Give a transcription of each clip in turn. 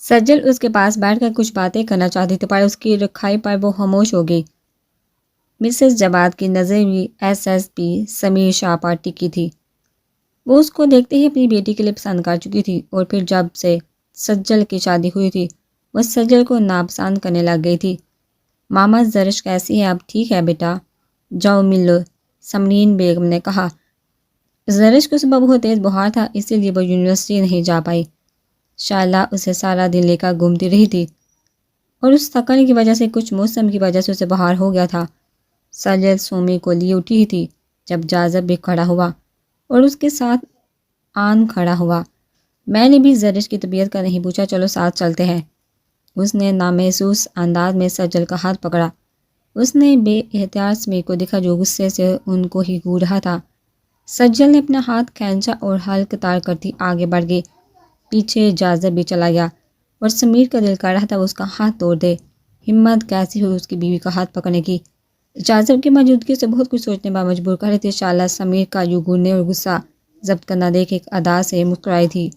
سجل اس کے پاس بیٹھ کر کچھ باتیں کرنا چاہتی تھی، پر اس کی رکھائی پر وہ خاموش ہو گئی۔ مسز جواد کی نظر بھی ایس ایس پی سمیر شاہ پر ٹکی تھی۔ وہ اس کو دیکھتے ہی اپنی بیٹی کے لیے پسند کر چکی تھی، اور پھر جب سے سجل کی شادی ہوئی تھی وہ سجل کو ناپسند کرنے لگ گئی تھی۔ ماما زرش کیسی ہے اب؟ ٹھیک ہے بیٹا، جاؤ مل لو، سمرین بیگم نے کہا۔ زرش کو صبح بہت تیز بخار تھا، اسی لیے وہ یونیورسٹی نہیں جا پائی۔ شائلہ اسے سارا دن لے کر گھومتی رہی تھی، اور اس تھکن کی وجہ سے کچھ موسم کی وجہ سے اسے بخار ہو گیا تھا۔ سجل سومی کو لیے اٹھی ہی تھی جب جازب بھی کھڑا ہوا اور اس کے ساتھ آن کھڑا ہوا۔ میں نے بھی زرش کی طبیعت کا نہیں پوچھا، چلو ساتھ چلتے ہیں۔ اس نے نامحسوس انداز میں سجل کا ہاتھ پکڑا۔ اس نے بے احتیاط سمیر کو دیکھا جو غصے سے ان کو ہی گھور رہا تھا۔ سجل نے اپنا ہاتھ کھینچا اور حلق تار کرتی آگے بڑھ گئی۔ پیچھے جازب بھی چلا گیا، اور سمیر کا دل کر رہا تھا وہ اس کا ہاتھ توڑ دے۔ ہمت کیسی ہوئی اس کی بیوی کا ہاتھ پکڑنے کی؟ جازب کی موجودگی سے بہت کچھ سوچنے پر مجبور کر رہی تھی۔ شائلہ سمیر کا یوں گھورنے اور غصہ ضبط کرنا دیکھ ایک ادا سے مسکرائی تھی۔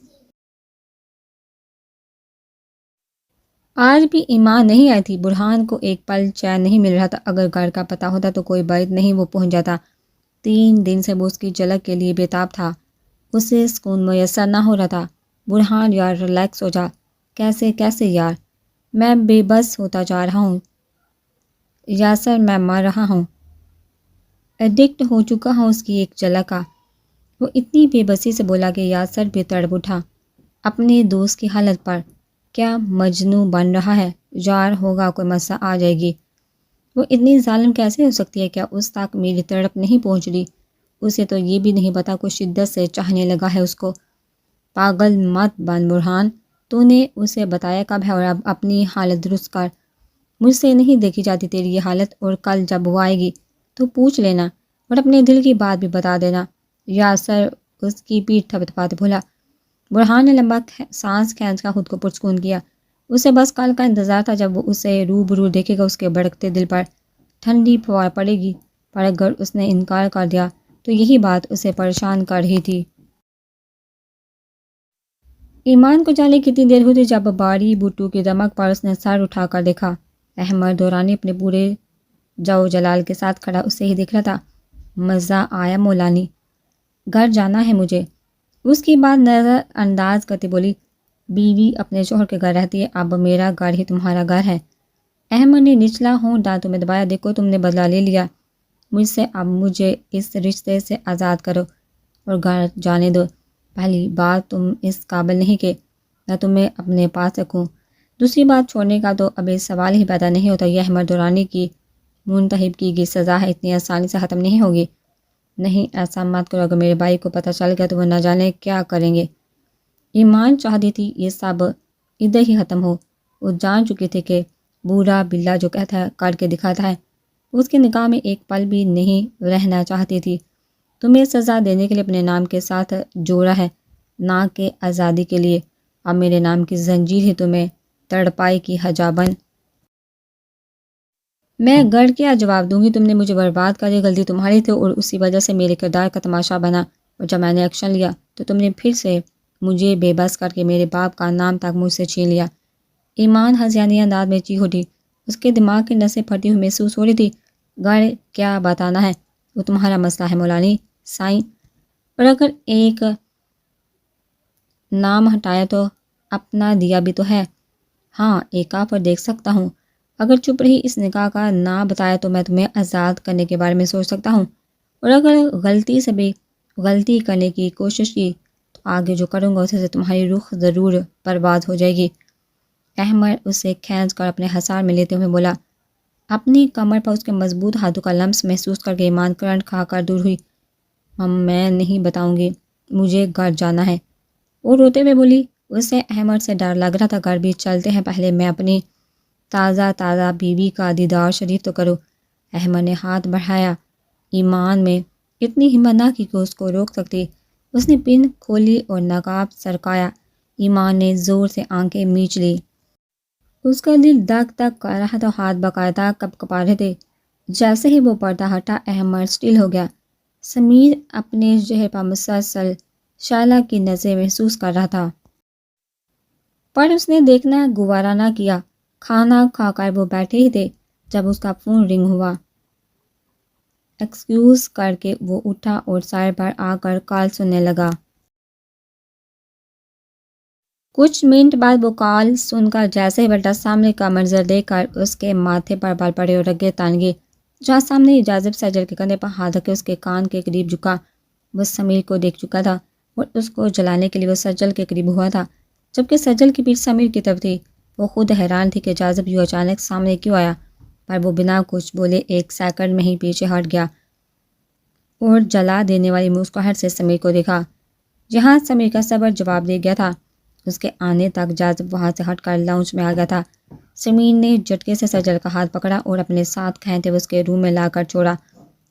آج بھی ایمان نہیں آئی تھی۔ برہان کو ایک پل چین نہیں مل رہا تھا۔ اگر گھر کا پتہ ہوتا تو کوئی بعید نہیں وہ پہنچ جاتا۔ 3 دن سے وہ اس کی جھلک کے لیے بےتاب تھا، اسے سکون میسر نہ ہو رہا تھا۔ برہان یار ریلیکس ہو جا۔ کیسے یار؟ میں بے بس ہوتا جا رہا ہوں یاسر، میں مر رہا ہوں، ایڈکٹ ہو چکا ہوں اس کی ایک جھلک کا۔ وہ اتنی بے بسی سے بولا کہ یاسر بھی تڑپ اٹھا اپنے دوست کی حالت پر۔ کیا مجنوں بن رہا ہے یار؟ ہوگا کوئی مسئلہ آ جائے گی۔ وہ اتنی ظالم کیسے ہو سکتی ہے؟ کیا اس تک میری تڑپ نہیں پہنچ رہی؟ اسے تو یہ بھی نہیں پتا کوئی شدت سے چاہنے لگا ہے اس کو۔ پاگل مت بن برہان، تو نے اسے بتایا کب ہے؟ اور اب اپنی حالت درست کر۔ مجھ سے نہیں دیکھی جاتی تیری یہ حالت، اور کل جب وہ آئے گی تو پوچھ لینا اور اپنے دل کی بات بھی بتا دینا۔ یاسر اس کی پیٹھ تھپتھپاتے بولا۔ برہان نے لمبا سانس کھینچ کر خود کو پرسکون کیا۔ اسے بس کل کا انتظار تھا جب وہ اسے روبرو دیکھے گا۔ اس کے بھڑکتے دل پر ٹھنڈی فوار پڑے گی، پر اگر اس نے انکار کر دیا تو یہی بات اسے پریشان کر رہی تھی۔ ایمان کو جانے کتنی دیر ہوئی تھی جب باری بوٹو کی دمک پر اس نے سر اٹھا کر دیکھا۔ احمد دورانی اپنے پورے جو جلال کے ساتھ کھڑا اسے ہی دیکھ رہا تھا۔ مزہ آیا مولانی، گھر جانا ہے مجھے، اس کی بات نظر انداز کرتی بولی۔ بیوی اپنے شوہر کے گھر رہتی ہے، اب میرا گھر ہی تمہارا گھر ہے۔ احمد نے نچلا ہونٹ دانتوں میں دبایا۔ دیکھو تم نے بدلہ لے لیا مجھ سے، اب مجھے اس رشتے سے آزاد کرو اور گھر جانے دو۔ پہلی بات تم اس قابل نہیں کہ میں تمہیں اپنے پاس رکھوں، دوسری بات چھوڑنے کا تو ابھی سوال ہی پیدا نہیں ہوتا۔ یہ احمد دورانی کی منتخب کی گئی سزا ہے، اتنی آسانی سے ختم نہیں ہوگی۔ نہیں ایسا مت کرو، اگر میرے بھائی کو پتہ چل گیا تو وہ نہ جانے کیا کریں گے۔ ایمان چاہتی تھی یہ سب ادھر ہی ختم ہو۔ وہ جان چکی تھی کہ بوڑھا بلا جو کہتا ہے کر کے دکھاتا ہے، اس کے نکاح میں ایک پل بھی نہیں رہنا چاہتی تھی۔ تمہیں سزا دینے کے لیے اپنے نام کے ساتھ جوڑا ہے، نہ کہ آزادی کے لیے۔ اب میرے نام کی زنجیر ہی تمہیں تڑپائی کی حجا بن۔ میں گڑ کیا جواب دوں گی؟ تم نے مجھے برباد کر دی، غلطی تمہاری تھی، اور اسی وجہ سے میرے کردار کا تماشا بنا، اور جب میں نے ایکشن لیا تو تم نے پھر سے مجھے بے بس کر کے میرے باپ کا نام تک مجھ سے چھین لیا۔ ایمان ہذیانی انداز میں چیخ اٹھی، اس کے دماغ کی نسیں پھٹی ہوئی محسوس ہو رہی تھی۔ گھر کیا بتانا ہے، وہ تمہارا مسئلہ ہے مولانی سائیں، اور اگر ایک نام ہٹایا تو اپنا دیا بھی تو ہے۔ ہاں ایک آفر دیکھ سکتا ہوں، اگر چپ رہی اس نکاح کا نہ بتایا تو میں تمہیں آزاد کرنے کے بارے میں سوچ سکتا ہوں، اور اگر غلطی سے بھی غلطی کرنے کی کوشش کی تو آگے جو کروں گا اسے سے تمہاری روح ضرور برباد ہو جائے گی۔ احمد اسے کھینچ کر اپنے حصار میں لیتے ہوئے بولا۔ اپنی کمر پر اس کے مضبوط ہاتھوں کا لمس محسوس کر کے ایمان کرنٹ کھا کر دور ہوئی۔ میں نہیں بتاؤں گی، مجھے گھر جانا ہے، اور روتے ہوئے بولی۔ اسے احمد سے ڈر لگ رہا تھا۔ گھر بھی چلتے ہیں، پہلے میں اپنی تازہ بیوی کا دیدار شریف تو کرو۔ احمد نے ہاتھ بڑھایا، ایمان میں اتنی ہمت نہ کی کہ اس کو روک سکتی۔ اس نے پن کھولی اور نقاب سرکایا۔ ایمان نے زور سے آنکھیں میچ لی۔ اس کا دل دھک دھک کر رہا تھا، ہاتھ باقاعدہ کپا رہے تھے۔ جیسے ہی وہ پردہ ہٹا احمد سٹل ہو گیا۔ سمیر اپنے چہرے پر مسلسل شائلہ کی نظریں محسوس کر رہا تھا۔ پر اس نے دیکھنا گوارا نہ کیا۔ کھانا کھا کر وہ بیٹھے ہی تھے جب اس کا فون رنگ ہوا۔ ایکسکیوز کر کے وہ اٹھا اور سائر پر آ کر کال سننے لگا۔ کچھ منٹ بعد وہ کال سن کر جیسے ہی پلٹا، سامنے کا منظر دیکھ کر اس کے ماتھے پر بال پڑے اور رگیں تان گئی۔ جہاں سامنے جاذب سجل کے کندھے پر ہاتھ رکھے اس کے کان کے قریب جھکا، وہ سمیر کو دیکھ چکا تھا اور اس کو جلانے کے لیے وہ سجل کے قریب ہوا تھا، جبکہ سجل کی پیٹھ سمیر کی طرف تھی۔ وہ خود حیران تھی کہ جاذب یوں اچانک سامنے کیوں آیا، پر وہ بنا کچھ بولے ایک سیکنڈ میں ہی پیچھے ہٹ گیا اور جلا دینے والی مسکراہٹ سے سمیر کو دیکھا۔ جہاں سمیر کا صبر جواب دے گیا تھا، اس کے آنے تک جاذب وہاں سے ہٹ کر لاؤنج میں آ گیا تھا۔ سمیر نے جھٹکے سے سجل کا ہاتھ پکڑا اور اپنے ساتھ کھینچتے ہوئے اس کے روم میں لا کر چھوڑا۔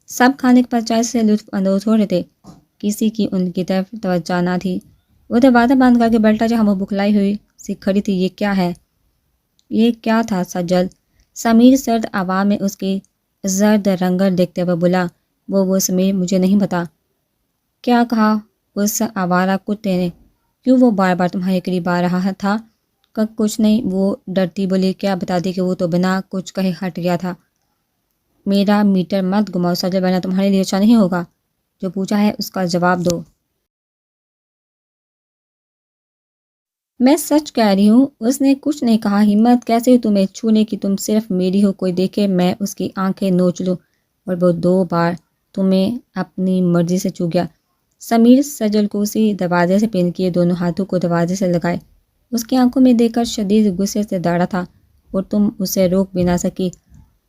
سب کھانے پر چائے سے لطف اندوز ہو رہے تھے، کسی کی ان کی طرف توجہ نہ تھی۔ وہ دروازہ بند کر کے بیٹھا جہاں وہ بکھلائی ہوئی سی کھڑی تھی۔ یہ کیا ہے؟ یہ کیا تھا سجل؟ سمیر سرد آواز میں اس کی زرد رنگت دیکھتے ہوئے بولا۔ وہ سمیر، مجھے نہیں پتا۔ کیا کہا اس آوارہ کتے نے؟ کیوں وہ بار بار تمہارے قریب آ رہا تھا؟ کچھ نہیں، وہ ڈرتی بولی۔ کیا بتاتی کہ وہ تو بنا کچھ کہے ہٹ گیا تھا۔ میرا میٹر مت گھماؤ سجل، ورنہ تمہارے لیے اچھا نہیں ہوگا۔ جو پوچھا ہے اس کا جواب دو۔ میں سچ کہہ رہی ہوں، اس نے کچھ نہیں کہا۔ ہمت کیسے ہوئی تمہیں چھونے کی؟ تم صرف میری ہو، کوئی دیکھے میں اس کی آنکھیں نوچ لوں۔ اور وہ 2 بار تمہیں اپنی مرضی سے چھو گیا۔ سمیر سجل کو اسی دروازے سے پن کیے دونوں ہاتھوں کو دروازے سے لگائے۔ اس کی آنکھوں میں دیکھ کر شدید غصے سے داڑھا تھا اور تم اسے روک بھی نہ سکی۔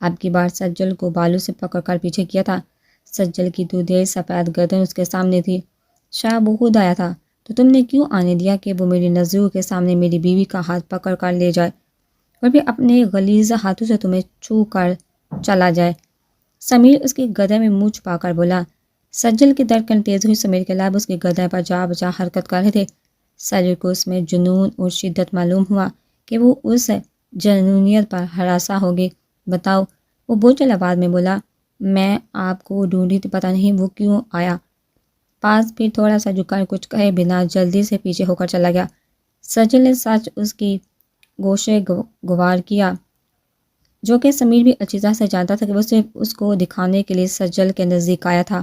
اب کی بار سجل کو بالوں سے پکڑ کر پیچھے کیا تھا۔ سجل کی دودھیری سفید گردن اس کے سامنے تھی۔ شاید وہ خود آیا تھا تو تم نے کیوں آنے دیا کہ وہ میری نظروں کے سامنے میری بیوی کا ہاتھ پکڑ کر لے جائے اور پھر اپنے غلیظ ہاتھوں سے تمہیں چھو کر چلا جائے؟ سمیر اس کی گردن میں منہ چھپا کر بولا۔ سجل کی دھڑکن تیز ہوئی۔ سمیر کے لب اس کی گردن پر جا بجا حرکت کر رہے تھے۔ سجل کو اس میں جنون اور شدت معلوم ہوا کہ وہ اس جنونیت پر ہراساں ہوگی۔ بتاؤ، وہ بوجھل آواز میں بولا۔ میں آپ کو ڈھونڈی تھی، پتہ نہیں وہ کیوں آیا۔ پاس پھر تھوڑا سا جھک کر کچھ کہے بنا جلدی سے پیچھے ہو کر چلا گیا۔ سجل نے سچ اس کی گوشے گوار کیا، جو کہ سمیر بھی اچھی طرح سے جانتا تھا کہ وہ صرف اس کو دکھانے کے لیے سجل کے نزدیک آیا تھا،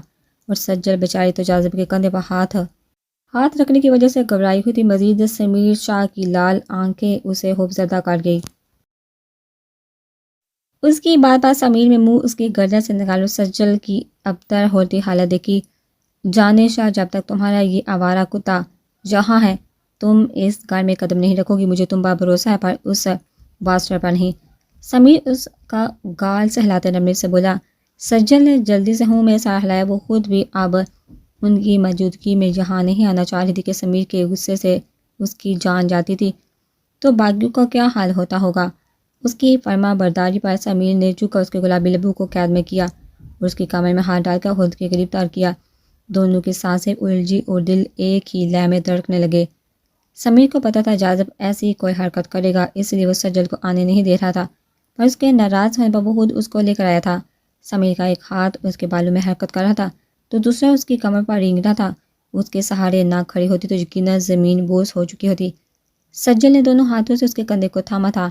اور سجل بیچاری تو جاذب کے کندھے پر ہاتھ رکھنے کی وجہ سے گھبرائی ہوئی تھی۔ مزید سمیر شاہ کی لال آنکھیں اسے خوفزدہ کر گئی۔ اس کی بات بات سمیر میں منہ اس کی گردن سے نکالو سجل کی ابتر ہوتی حالت دیکھی۔ جانے شاہ، جب تک تمہارا یہ آوارہ کتا جہاں ہے تم اس گھر میں قدم نہیں رکھو گی۔ مجھے تم پر بھروسہ ہے، پر اس باسٹر پر نہیں۔ سمیر اس کا گال سہلاتے نرمی سے بولا۔ سجل نے جلدی سے ہوں میں سر ہلایا۔ وہ خود بھی اب ان کی موجودگی میں یہاں نہیں آنا چاہ رہی تھی کہ سمیر کے غصے سے اس کی جان جاتی تھی تو باقیوں کا کیا حال ہوتا ہوگا۔ اس کی فرما برداری پر سمیر نے جھک کر اس کے گلابی لبوں کو قید میں کیا اور اس کی کمر میں ہاتھ ڈال کر خود کے قریب تار کیا۔ دونوں کی سانسیں الجھی اور دل ایک ہی لے میں دھڑکنے لگے۔ سمیر کو پتہ تھا جاذب ایسی کوئی حرکت کرے گا، اس لیے وہ سجل کو آنے نہیں دے رہا تھا، پر اس کے ناراض ہونے پر وہ خود اس کو لے کر آیا تھا۔ سمیر کا ایک ہاتھ اس کے بالوں میں حرکت کر رہا تھا تو دوسرا اس کی کمر پر رینگ رہا تھا۔ اس کے سہارے نہ کھڑی ہوتی تو یقیناً زمین بوس ہو چکی ہوتی۔ سجل نے دونوں ہاتھوں سے اس کے کندھے کو تھاما تھا۔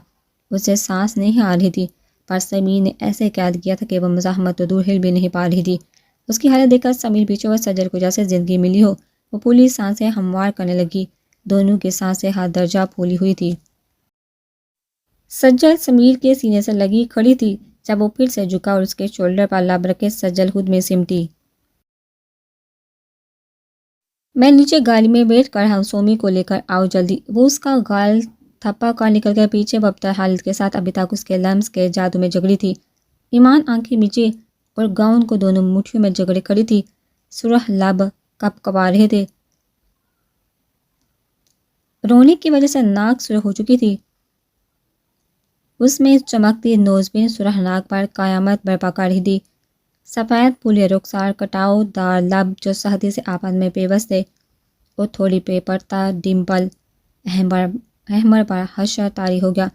اسے سانس نہیں آ رہی تھی، پر سمیر نے ایسے قید کیا تھا کہ وہ مزاحمت تو دور ہل بھی نہیں پا رہی تھی۔ اس کی حالت دیکھ کر سمیر پیچھے اور سجل کو جیسے زندگی ملی ہو، وہ پھولی سانسیں ہموار کرنے لگی۔ دونوں کی سانسیں ہر درجہ پھولی ہوئی تھی۔ سجل سمیر کے سینے سے لگی کھڑی تھی۔ جب وہ پھر سے جھکا اور اس کے شولڈر پر لب رکھے سجل خود میں سمٹی۔ میں نیچے گاڑی میں ویٹ کر رہا ہوں، سومی کو لے کر آؤ جلدی۔ وہ اس کا گال تھپا کر نکل گیا پیچھے۔ وہ ابتر حالت کے ساتھ ابھی تک اس کے لمس کے جادو میں جگڑی تھی۔ ایمان آنکھیں میچے اور گاؤن کو دونوں مٹھیوں میں جگڑے کھڑی تھی۔ سرخ لب کپ کپا رہے تھے، رونے کی وجہ سے ناک سرخ ہو چکی تھی۔ اس میں چمکتی نوزبین سرخ ناک پر قیامت برپا کر رہی تھی۔ سفید پھولے رخسار، کٹاؤ دار لب جو سختی سے آپس میں پیوست تھے، اور تھوڑی پہ پڑتا ڈمپل احمر پر حشر طاری ہو گیا،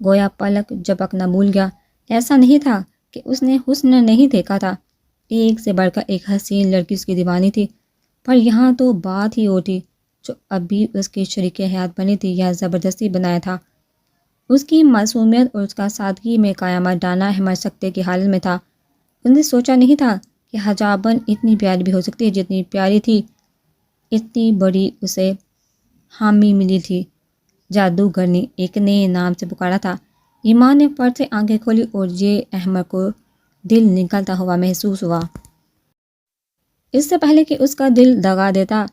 گویا پلک جھپکنا بھول گیا۔ ایسا نہیں تھا کہ اس نے حسن نہیں دیکھا تھا، ایک سے بڑھ کر ایک حسین لڑکی اس کی دیوانی تھی، پر یہاں تو بات ہی اور تھی۔ جو اب بھی اس کی شریک حیات بنی تھی یا زبردستی بنایا تھا؟ اس کی معصومیت اور اس کا سادگی میں قیامت ڈالنا احمد سکتے کی حالت میں تھا۔ اس نے سوچا نہیں تھا کہ حجابن اتنی پیاری بھی ہو سکتی ہے، جتنی پیاری تھی اتنی بڑی اسے حامی ملی تھی۔ جادوگر نے ایک نئے نام سے پکارا تھا۔ ایمان نے فرد سے آنکھیں کھولی اور یہ احمد کو دل نکلتا ہوا محسوس ہوا۔ اس سے پہلے کہ اس کا دل دگا دیتا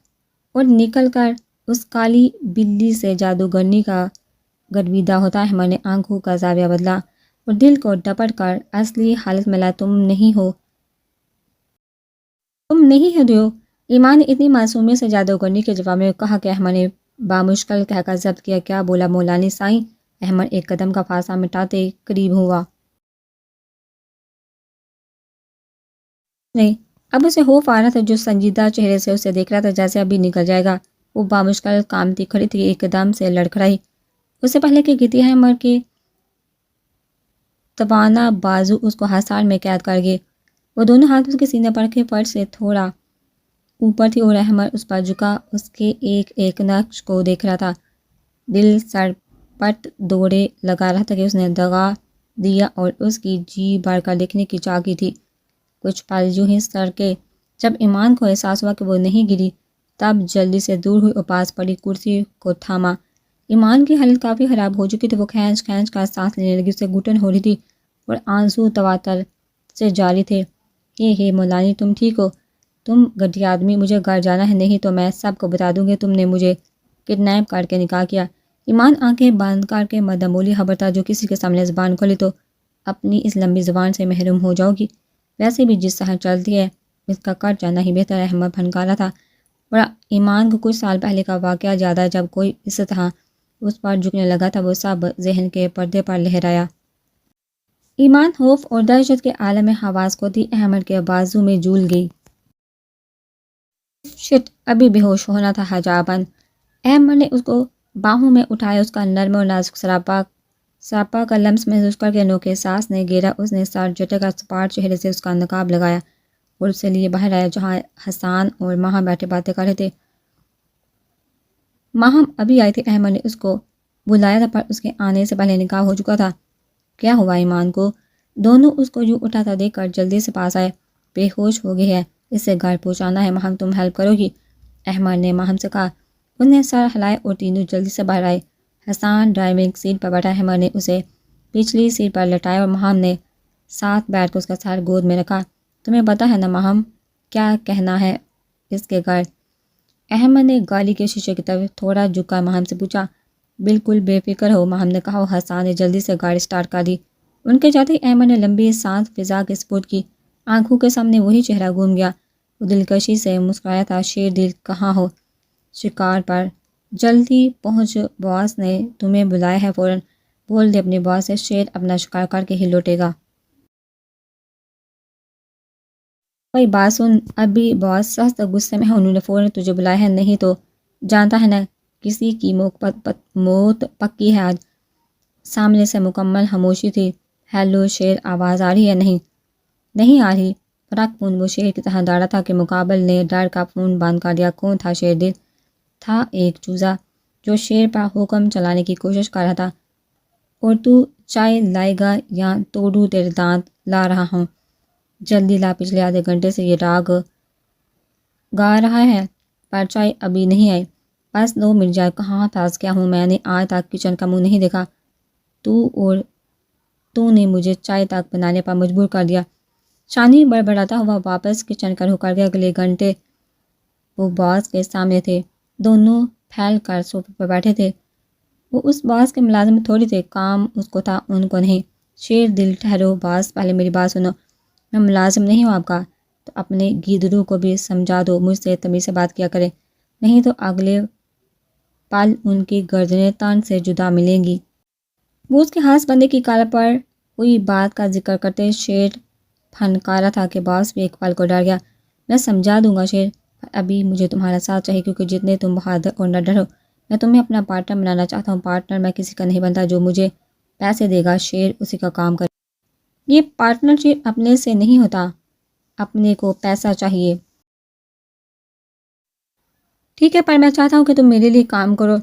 اور نکل کر اس کالی بلی سے جادوگرنی کا گرویدہ ہوتا، احمد نے آنکھوں کا زاویہ بدلا اور دل کو ڈپٹ کر اصلی حالت میں لایا۔ تم نہیں ہو۔ ایمان نے اتنی معصومیت سے جادوگرنی کے جواب میں کہا کہ احمد نے بامشکل کہہ کر ضبط کیا۔ کیا بولا مولانی سائیں؟ احمد ایک قدم کا فاصلہ مٹاتے قریب ہوا۔ نہیں، اب اسے خوف آ رہا تھا، جو سنجیدہ چہرے سے اسے دیکھ رہا تھا جیسے ابھی نکل جائے گا۔ وہ بامشکل کامتی کھڑی تھی، ایک قدم سے لڑکھڑائی۔ اس سے پہلے کہ گرتی احمد کے توانا بازو اس کو حصار میں قید کر گئے۔ وہ دونوں ہاتھ اس کے سینے پر رکھے فرش سے تھوڑا اوپر تھی اور احمد اس پر جھکا اس کے ایک ایک نقش کو دیکھ رہا تھا۔ دل سر پٹ دوڑے لگا رہا تھا کہ اس نے دگا دیا اور اس کی جی بھر کر دیکھنے کی چاہ کی تھی۔ کچھ پل یوں ہی سر کے جب ایمان کو احساس ہوا کہ وہ نہیں گری، تب جلدی سے دور ہوئی اور پاس پڑی کرسی کو تھاما۔ ایمان کی حالت کافی خراب ہو چکی تھی، وہ کھینچ کھینچ کر سانس لینے لگی، اسے گھٹن ہو رہی تھی اور آنسو تواتر سے جاری تھے۔ ہے مولانی، تم ٹھیک ہو؟ تم گٹھیا آدمی، مجھے گھر جانا ہے، نہیں تو میں سب کو بتا دوں گی تم نے مجھے کڈنیپ کر کے نکاح کیا۔ ایمان آنکھیں بند کر کے مدمولی خبر تھا، جو کسی کے سامنے زبان کھولی تو اپنی اس لمبی زبان سے محروم ہو جاؤ گی۔ ویسے بھی جس طرح چلتی ہے اس کا کٹ جانا ہی بہتر ہے۔ احمد پھنکارا تھا اور ایمان کو کچھ سال پہلے کا واقعہ یاد ہے، جب کوئی اس طرح اس پر جھکنے لگا تھا۔ وہ سب ذہن کے پردے پر لہرایا۔ ایمان خوف اور دہشت کے عالم حواس کو تھی، احمد کے بازو میں جھول گئی۔ شٹ، ابھی بے ہوش ہونا تھا حجابن۔ احمد نے اس کو باہوں میں اٹھایا، اس کا نرم اور نازک سراپا کا لمس محسوس کر کے نوکے سانس نے گھیرا۔ اس نے سر جھٹک کر سپاٹ چہرے سے اس کا نقاب لگایا اور اسے لیے باہر آیا، جہاں حسان اور ماہم بیٹھے باتیں کر رہے تھے۔ ماہم ابھی آئی تھی۔ احمد نے اس کو بلایا تھا، پر اس کے آنے سے پہلے نکاح ہو چکا تھا۔ کیا ہوا ایمان کو؟ دونوں اس کو یوں اٹھاتا دیکھ کر جلدی سے پاس آئے۔ بے ہوش ہو گئی ہے، اسے گھر پہنچانا ہے۔ ماہم، تم ہیلپ کرو گی؟ احمد نے ماہم سے کہا۔ اس نے سر ہلائے اور تینوں جلدی سے باہر آئے۔ حسان ڈرائیونگ سیٹ پر بیٹھا، احمد نے اسے پچھلی سیٹ پر لٹایا اور ماہم نے ساتھ بیٹھ کر اس کا سر گود میں رکھا۔ تمہیں پتہ ہے نا ماہم، کیا کہنا ہے اس کے گھر؟ احمد نے گاڑی کے شیشے کی طرف تھوڑا جھک کر ماہم سے پوچھا۔ بالکل بے فکر ہو، ماہم نے کہا۔ حسان نے جلدی سے گاڑی سٹارٹ کر دی۔ ان کے جاتے ہی احمد نے لمبی سانس فضا کے سپرد کی۔ آنکھوں کے سامنے وہی چہرہ گھوم گیا۔ وہ دلکشی سے مسکرایا تھا۔ شیر دل کہاں ہو؟ شکار پر۔ جلدی پہنچ، باس نے تمہیں بلایا ہے، فوراً بول دے اپنے باس سے، شیر اپنا شکار کر کے ہی لوٹے گا۔ بھائی بات سن، ابھی باس سخت غصے میں ہے، انہوں نے فوراً تجھے بلایا ہے، نہیں تو جانتا ہے نا کسی کی موت پکی ہے آج۔ سامنے سے مکمل خاموشی تھی۔ ہیلو شیر، آواز آ رہی ہے؟ نہیں آ رہی۔ فرق پون وہ شیر کی طرح دوڑا تھا کہ مقابل نے ڈر کا فون بند کر دیا۔ کون تھا شیر دل؟ تھا ایک چوزا جو شیر پر حکم چلانے کی کوشش کر رہا تھا۔ اور تو چائے لائے گا یا توڑوں تیرے دانت؟ لا رہا ہوں، جلدی لا۔ پچھلے آدھے گھنٹے سے یہ راگ گا رہا ہے پر چائے ابھی نہیں آئی۔ بس 2 منٹ جائے، کہاں پھنس گیا ہوں میں نے آج تک کچن کا منہ نہیں دیکھا۔ تو نے مجھے چائے تک بنانے پر مجبور کر دیا۔ شانی بڑبڑاتا ہوا واپس کچن کا رخ کر گیا۔ اگلے گھنٹے وہ باس کے سامنے تھے، دونوں پھیل کر صوفے پر بیٹھے تھے۔ وہ اس باس کے ملازم تھوڑی تھے، کام اس کو تھا، ان کو نہیں۔ شیر دل ٹھہرو باس، پہلے میری بات سنو۔ میں ملازم نہیں ہوں آپ کا، تو اپنے گیدڑوں کو بھی سمجھا دو مجھ سے تمیز سے بات کیا کرے، نہیں تو اگلے پل ان کی گردنیں تن سے جدا ملیں گی۔ وہ اس کے ہاتھ بندے کی کالر پر کوئی بات کا ذکر کرتے شیر پھنکارا تھا کہ باس بھی ایک پل کو ڈر گیا۔ میں سمجھا دوں گا شیر، پر ابھی مجھے تمہارا ساتھ چاہیے، کیونکہ جتنے تم بہادر اور نڈر ہو، میں تمہیں اپنا پارٹنر بنانا چاہتا ہوں۔ پارٹنر میں کسی کا نہیں بنتا، جو مجھے پیسے دے گا شیر اسی کا کام کرے۔ یہ پارٹنرشپ اپنے سے نہیں ہوتا، اپنے کو پیسہ چاہیے۔ ٹھیک ہے، پر میں چاہتا ہوں کہ تم میرے لیے کام کرو،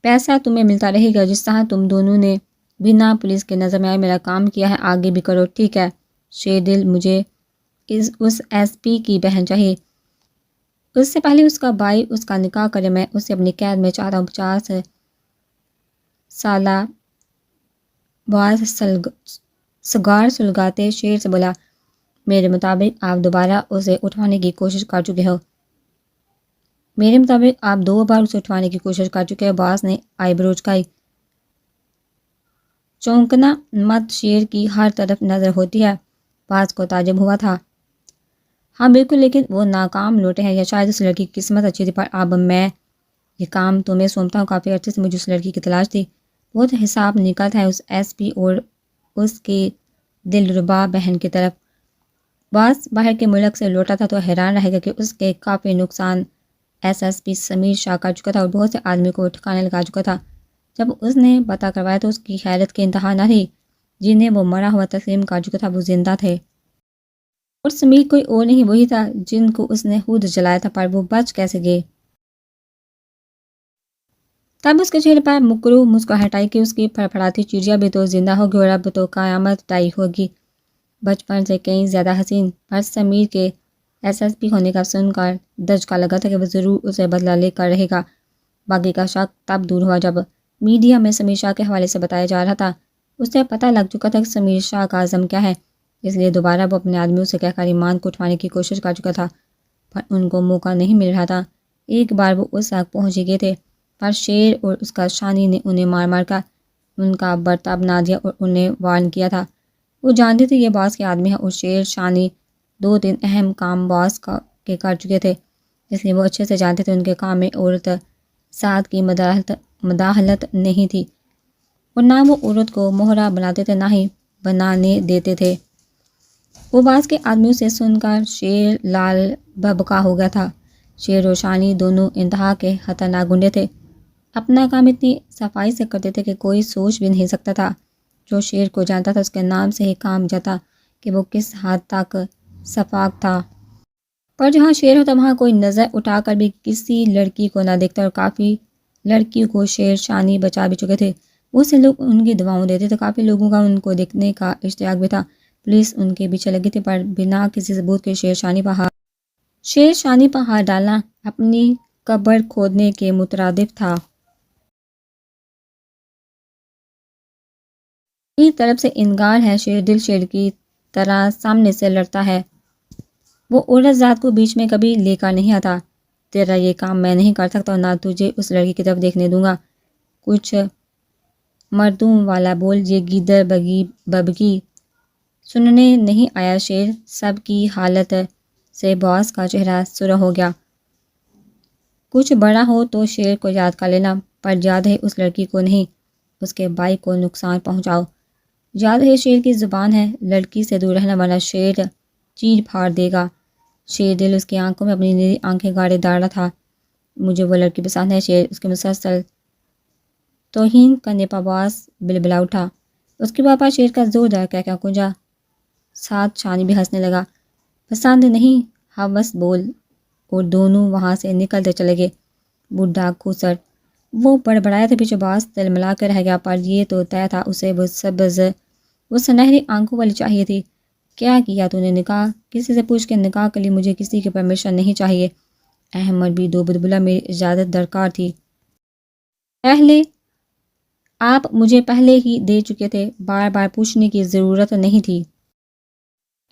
پیسہ تمہیں ملتا رہے گا، جس طرح تم دونوں نے بنا پولیس کے نظر میں آئے میرا کام کیا ہے آگے بھی کرو، ٹھیک ہے؟ شیر دل، مجھے اس ایس پی کی بہن چاہیے، اس سے پہلے اس کا بھائی اس کا نکاح کرے، میں اسے اپنی قید میں چاہتا ہوں۔ 50 سالہ باز سگار سلگاتے شیر سے بولا، میرے مطابق آپ دوبارہ اسے اٹھوانے کی کوشش کر چکے ہو۔ میرے مطابق آپ 2 بار اسے اٹھوانے کی کوشش کر چکے ہو۔ باز نے آئی برو چکائی۔ چونکنا مت، شیر کی ہر طرف نظر ہوتی ہے۔ باز کو تعجب ہوا تھا۔ ہاں بالکل، لیکن وہ ناکام لوٹے ہیں، یا شاید اس لڑکی کی قسمت اچھی تھی، پر اب میں یہ کام تمہیں سونپتا ہوں۔ کافی عرصے سے مجھے اس لڑکی کی تلاش تھی، بہت حساب نکلتا ہے اس ایس پی اور اس کی دلربا بہن کی طرف۔ باز باہر کے ملک سے لوٹا تھا تو حیران رہے گا کہ اس کے کافی نقصان ایس پی سمیر شاہ کر چکا تھا اور بہت سے آدمی کو ٹھکانے لگا چکا تھا۔ جب اس نے پتہ کروایا تو اس کی حیرت کی انتہا نہ تھی۔ جنہیں وہ مرا ہوا تسلیم کر چکا تھا وہ زندہ تھے، اور سمیر کوئی اور نہیں، وہی تھا جن کو اس نے خود جلایا تھا، پر وہ بچ کیسے گئے؟ تب اس کے چہرے پر مکرو مسکراہٹ آئی کہ اس کی پھڑپھڑاتی چڑیا بھی تو زندہ ہوگی اور اب تو قیامت ٹائی ہوگی، بچپن سے کہیں زیادہ حسین۔ پر سمیر کے ایس پی ہونے کا سن کر دھچکا لگا تھا کہ وہ ضرور اسے بدلہ لے کر رہے گا۔ باقی کا شک تب دور ہوا جب میڈیا میں سمیر شاہ کے حوالے سے بتایا جا رہا تھا۔ اسے پتہ لگ چکا تھا کہ سمیر شاہ کا عزم کیا ہے، اس لیے دوبارہ وہ اپنے آدمیوں سے کہہ کر ایمان کو اٹھوانے کی کوشش کر چکا تھا، پر ان کو موقع نہیں مل رہا تھا۔ ایک بار وہ اس تک پہنچ گئے تھے، پر شیر اور اس کا شانی نے انہیں مار مار کر ان کا برتاؤ بنا دیا اور انہیں وارن کیا تھا۔ وہ جانتے تھے یہ باس کے آدمی ہیں، اور شیر شانی 2-3 اہم کام باس کے کر چکے تھے، اس لیے وہ اچھے سے جانتے تھے ان کے کام میں عورت ساتھ کی مداخلت نہیں تھی، اور نہ وہ عورت کو مہرا بناتے تھے نہ ہی بنانے دیتے تھے۔ وہ باس کے آدمیوں سے سن کر شیر لال بھبکا ہو گیا تھا۔ شیر اور شانی دونوں انتہا کے خطرناک گنڈے تھے، اپنا کام اتنی صفائی سے کرتے تھے کہ کوئی سوچ بھی نہیں سکتا تھا۔ جو شیر کو جانتا تھا اس کے نام سے ہی کام جاتا کہ وہ کس حد تک شفاف تھا۔ پر جہاں شیر ہوتا وہاں کوئی نظر اٹھا کر بھی کسی لڑکی کو نہ دیکھتا، اور کافی لڑکیوں کو شیر شانی بچا بھی چکے تھے۔ بہت سے لوگ ان کی دعاؤں دیتے تھے، کافی لوگوں کا ان کو دیکھنے کا اشتیاق بھی تھا۔ پولیس ان کے پیچھے لگی تھی، پر بنا کسی ثبوت کے شیر شانی پر ہاتھ ڈالنا اپنی قبر کھودنے کے مترادف تھا۔ ایک طرف سے انگار ہے، شیر دل شیر کی طرح سامنے سے لڑتا ہے، وہ عورت ذات کو بیچ میں کبھی لے کر نہیں آتا۔ تیرا یہ کام میں نہیں کر سکتا اور نہ تجھے اس لڑکی کی طرف دیکھنے دوں گا۔ کچھ مردوں والا بول، یہ گیدڑ ببکی سننے نہیں آیا شیر؟ سب کی حالت سے باس کا چہرہ سرخ ہو گیا۔ کچھ بڑا ہو تو شیر کو یاد کر لینا، پر یاد ہے اس لڑکی کو نہیں، اس کے بھائی کو نقصان پہنچاؤ۔ یاد ہے شیر کی زبان ہے، لڑکی سے دور رہنا ورنہ شیر چیر پھاڑ دے گا۔ شیر دل اس کی آنکھوں میں اپنی نیلی آنکھیں گاڑے ڈال رہا تھا۔ مجھے وہ لڑکی پسند ہے، شیر اس کے مسلسل توہین کرنے پر باس بلبلا اٹھا۔ اس کے پاپا شیر کا زوردار کہکہا گونجا، ساتھ شانی بھی ہنسنے لگا۔ پسند نہیں، ہوس بول، اور دونوں وہاں سے نکلتے چلے گئے۔ بوڑھا کھوسر، وہ بڑبڑایا تھا، پیچھے باس تلملا کے رہ گیا، پر یہ تو طے تھا اسے وہ سبز وہ سنہری آنکھوں والی چاہیے تھی۔ کیا کیا تو نے؟ نکاح؟ کسی سے پوچھ کے نکاح کے لیے مجھے کسی کی پرمیشن نہیں چاہیے۔ احمد بھی دو بدبلا، میری اجازت درکار تھی۔ آپ مجھے پہلے ہی دے چکے تھے، بار بار پوچھنے کی ضرورت نہیں تھی۔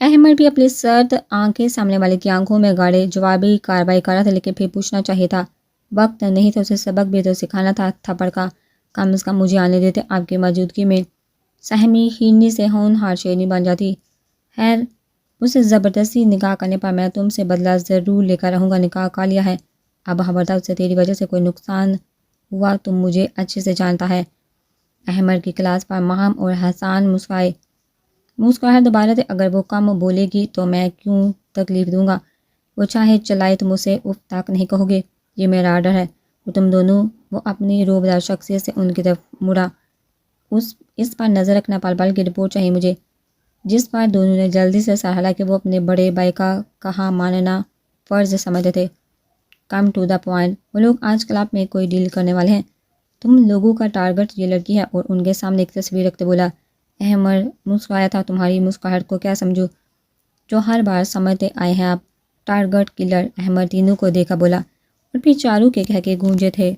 احمد بھی اپنی سرد آنکھیں سامنے والے کی آنکھوں میں گاڑے جوابی کارروائی کر رہا تھا، لیکن پھر پوچھنا چاہیے تھا، وقت نہیں تھا، اسے سبق بھی تو سکھانا تھا تھپڑ کا۔ کم از کم مجھے آنے دیتے، آپ کی موجودگی میں سہمی ہرنی سے ہونہار شیرنی بن جاتی۔ خیر، مجھ سے زبردستی نکاح کرنے پر میں تم سے بدلہ ضرور لے کر رہوں گا۔ نکاح کر لیا ہے، اب خبردار اس سے تیری وجہ سے کوئی نقصان ہوا تم مجھے اچھے سے جانتا ہے۔ احمد کی کلاس پر ماہم اور حسان مسکراہٹ دوبارہ تھے۔ اگر وہ کم بولے گی تو میں کیوں تکلیف دوں گا؟ وہ چاہے چلائے تم اسے اف تک نہیں کہو گے، یہ میرا آرڈر ہے۔ اور تم دونوں، وہ اپنی روبدار شخصیت سے ان کی طرف مڑا، اس پر نظر رکھنا، پل پل کی رپورٹ چاہیے مجھے۔ جس پر دونوں نے جلدی سے سراہا کہ وہ اپنے بڑے بھائی کا کہا ماننا فرض سمجھتے تھے۔ کم ٹو دا پوائنٹ، وہ لوگ آج کلب میں کوئی ڈیل کرنے والے ہیں؟ تم لوگوں کا ٹارگٹ یہ لڑکی ہے، اور ان کے سامنے ایک تصویر رکھتے بولا۔ احمد مسکرایا تھا۔ تمہاری مسکراہٹ کو کیا سمجھو جو ہر بار سمجھتے آئے ہیں آپ؟ Target colour. احمد تینوں کو دیکھا بولا، اور پھر چاروں کے کہہ کے گونجے تھے۔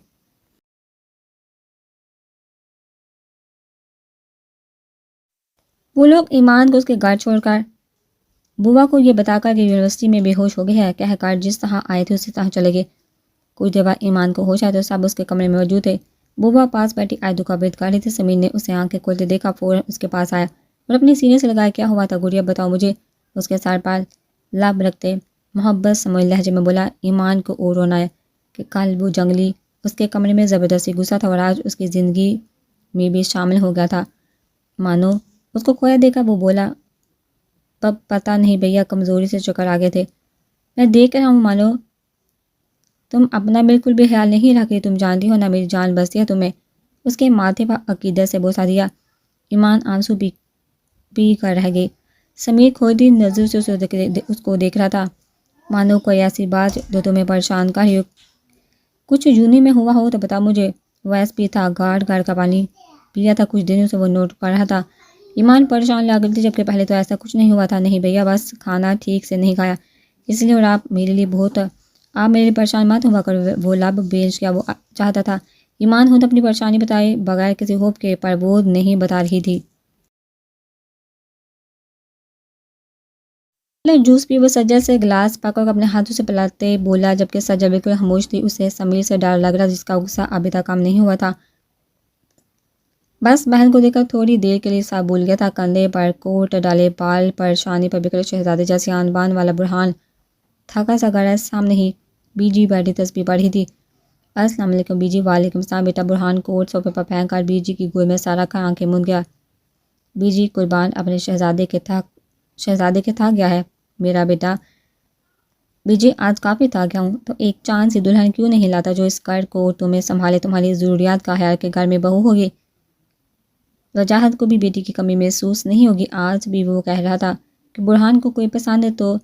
وہ لوگ ایمان کو اس کے گھر چھوڑ کر، بوا کو یہ بتا کر کہ یونیورسٹی میں بے ہوش ہو گئے ہے، کہہ کر جس طرح آئے تھے اسی طرح چلے گئے۔ کچھ دیر بعد ایمان کو ہوش آیا تو سب اس کے کمرے میں موجود تھے۔ بوا پاس بیٹھی آیتوں کا بیت کر رہی تھی۔ سمیر نے اسے آنکھیں کھولتے دیکھا، فوراً اس کے پاس آیا اور اپنے سینے سے لگایا۔ کیا ہوا تھا گڑیا، بتاؤ مجھے۔ اس کے سر پر لب رکھتے محبت سمجھ لہجے میں بولا۔ ایمان کو اور رونا آیا کہ کل وہ جنگلی اس کے کمرے میں زبردستی گھسا تھا، اور آج اس کی زندگی میں بھی شامل ہو گیا تھا۔ مانو اس کو کھویا دیکھا وہ بولا۔ پتہ نہیں بھیا، کمزوری سے چکر آ گئے تھے۔ میں دیکھ رہا ہوں مانو، تم اپنا بالکل بھی خیال نہیں رکھ رہی، تم جانتی ہو نا میری جان بستی ہے تمہیں۔ اس کے ماتھے پر عقیدت سے بوسہ دیا۔ ایمان آنسو پی کر رہ گئی۔ سمیر کھوتی نظر سے اس کو دیکھ رہا تھا۔ مانو کوئی ایسی بات جو تمہیں پریشان کر رہی ہو، کچھ جونی میں ہوا ہو تو بتا مجھے۔ وہ ایس پی تھا، گارڈ گھر کا پانی پیا تھا، کچھ دنوں سے وہ نوٹ کر رہا تھا۔ ایمان پریشان لگ رہی تھی، جبکہ پہلے تو ایسا کچھ نہیں ہوا تھا۔ نہیں بھیا، بس کھانا ٹھیک سے نہیں کھایا اس لیے، اور آپ میرے لیے پریشان مت ہوا کر۔ وہ لب بیچ کیا وہ چاہتا تھا ایمان خود اپنی پریشانی بتائے بغیر کسی ہوپ کے، پر وہ نہیں بتا رہی تھی۔ جوس پی، وہ سجا سے گلاس پکڑ کر اپنے ہاتھوں سے پلاتے بولا، جبکہ سجا بالکل خاموش تھی۔ اسے سمیر سے ڈر لگ رہا، جس کا غصہ ابھی تک کم نہیں ہوا تھا۔ بس بہن کو دیکھ کر تھوڑی دیر کے لیے سب بھول گیا تھا۔ کندھے پر کوٹ ڈالے، بال پریشانی پر بکھرے شہزادے جیسے آن بان والا برہان تھکا سا گڑا سامنے ہی بی جی بیٹھی تسبیح پڑھ رہی تھی۔ السلام علیکم بی جی۔ وعلیکم السلام بیٹا۔ برہان کوٹ صوفے پر پھینک کر بی جی کی گود میں سارا کھا آنکھیں موند گیا۔ بی جی قربان اپنے شہزادے کے تھک گیا ہے میرا بیٹا۔ بی جی آج کافی تھک گیا ہوں، تو ایک چاند سی دلہن کیوں نہیں لاتا جو اس گھر کو تمہیں سنبھالے، تمہاری ضروریات کا خیال کے گھر میں بہو ہوگی۔ وجاہت کو بھی بیٹی کی کمی محسوس نہیں ہوگی۔ آج بھی وہ کہہ رہا تھا کہ برہان کو کوئی پسند ہے تو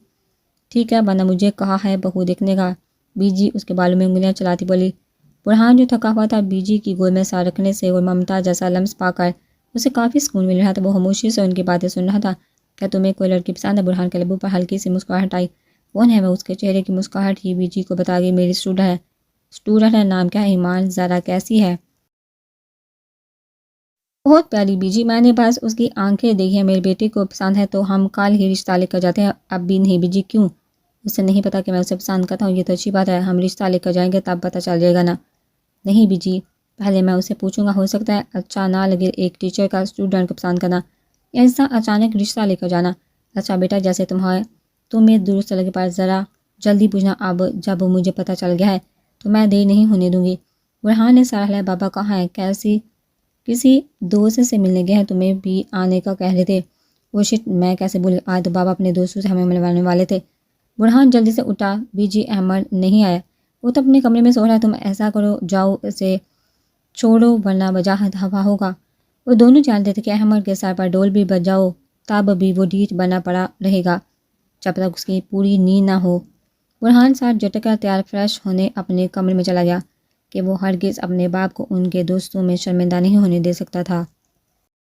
ٹھیک ہے، ورنہ مجھے کہا ہے بہو دیکھنے کا۔ بی جی اس کے بالوں میں انگلیاں چلاتی بولی۔ برہان جو تھکا ہوا تھا، بی جی کی گود میں سر رکھنے سے اور ممتا جیسا لمس پا کر اسے کافی سکون مل رہا تھا۔ وہ خاموشی سے ان کی باتیں سن رہا تھا۔ کیا تمہیں کوئی لڑکی پسند ہے؟ برہان کے لبوں پر ہلکی سی مسکراہٹ آئی۔ کون ہے وہ؟ اس کے چہرے کی مسکراہٹ ہی بی جی کو بتا گئی۔ میری اسٹوڈنٹ ہے۔ نام کیا ہے؟ ایمان۔ ذرا کیسی ہے؟ بہت پیاری بی جی، میں نے بس اس کی آنکھیں دیکھی ہیں، میرے بیٹے کو پسند ہے تو ہم کل ہی رشتہ لے کر جاتے ہیں۔ اب بھی نہیں بی جی؟ کیوں؟ اسے نہیں پتا کہ میں اسے پسند کرتا ہوں؟ یہ تو اچھی بات ہے، ہم رشتہ لے کر جائیں گے تب پتہ چل جائے گا نا۔ نہیں بی جی، پہلے میں اسے پوچھوں گا، ہو سکتا ہے اچھا نہ لگے ایک ٹیچر کا اسٹوڈنٹ کو پسند کرنا، ایسا اچانک رشتہ لے کر جانا۔ اچھا بیٹا، جیسے تمہیں درست لگے، پر ذرا جلدی پوچھنا۔ اب جب مجھے پتہ چل گیا ہے تو میں دیر نہیں ہونے دوں گی۔ برہان نے سر ہلایا۔ بابا کہاں ہیں؟ کسی دوست سے ملنے گئے ہیں، تمہیں بھی آنے کا کہہ رہے تھے۔ وہ شٹ، میں کیسے بھول، آج تو بابا اپنے دوستوں سے ہمیں ملوانے والے تھے۔ برہان جلدی سے اٹھا۔ بی جی احمد نہیں آیا، وہ تو اپنے کمرے میں سو رہا ہے۔ تم ایسا کرو، جاؤ اسے چھوڑو ورنہ وجاہت ہوا ہوگا۔ وہ دونوں جانتے تھے کہ احمد کے سر پر ڈول بھی بج جاؤ تب بھی وہ ڈھیٹ بنا پڑا رہے گا جب تک اس کی پوری نیند نہ ہو۔ برہان سر جھٹک کر تیار فریش ہونے اپنے کمرے میں چلا گیا کہ وہ ہرگز اپنے باپ کو ان کے دوستوں میں شرمندہ نہیں ہونے دے سکتا تھا۔